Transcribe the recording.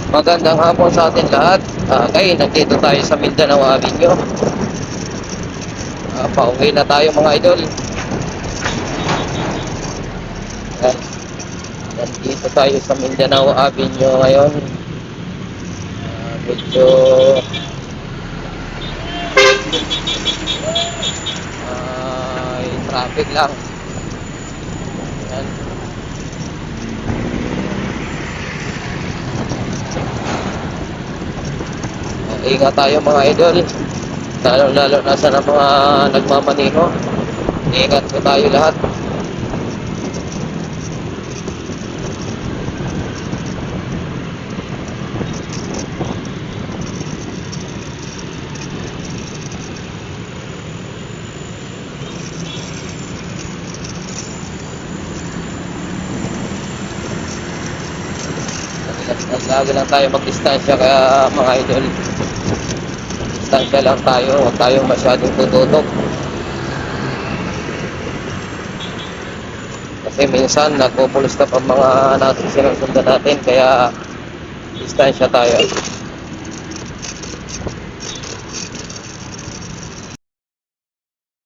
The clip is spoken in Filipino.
Magandang hapon sa atin lahat. Ngayon, nandito tayo sa Mindanao Avenue. Pauwi na tayo mga idol. Ayan, nandito tayo sa Mindanao Avenue ngayon. Medyo traffic lang. Ayan. Ingat tayo mga idol. Lalo na sa mga nagmamaneho. Ingat po tayo lahat. Lagi lang tayo mag-distansya kaya mga idol. Distansya lang tayo, huwag tayong masyadong tututok. Kasi minsan nagpo-full stop ang mga nasa sinusundan natin kaya distansya tayo.